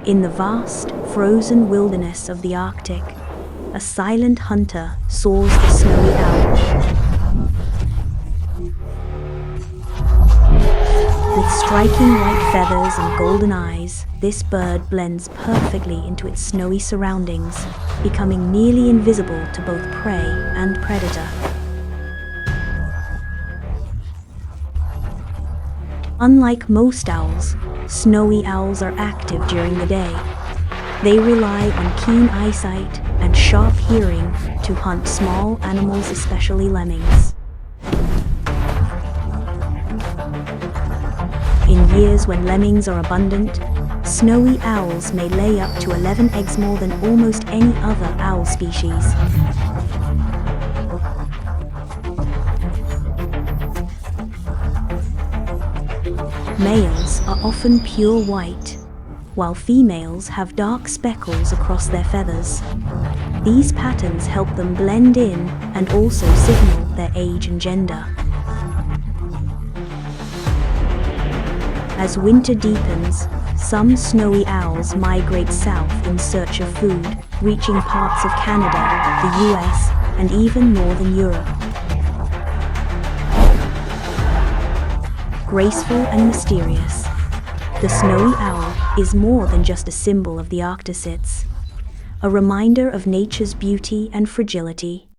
In the vast, frozen wilderness of the Arctic, a silent hunter soars the snowy owl. With striking white feathers and golden eyes, this bird blends perfectly into its snowy surroundings, becoming nearly invisible to both prey and predator. Unlike most owls, snowy owls are active during the day. They rely on keen eyesight and sharp hearing to hunt small animals, especially lemmings. In years when lemmings are abundant, snowy owls may lay up to 11 eggs, more than almost any other owl species. Males are often pure white, while females have dark speckles across their feathers. These patterns help them blend in and also signal their age and gender. As winter deepens, some snowy owls migrate south in search of food, reaching parts of Canada, the US, and even northern Europe. Graceful and mysterious, the snowy owl is more than just a symbol of the Arctic. It's a reminder of nature's beauty and fragility.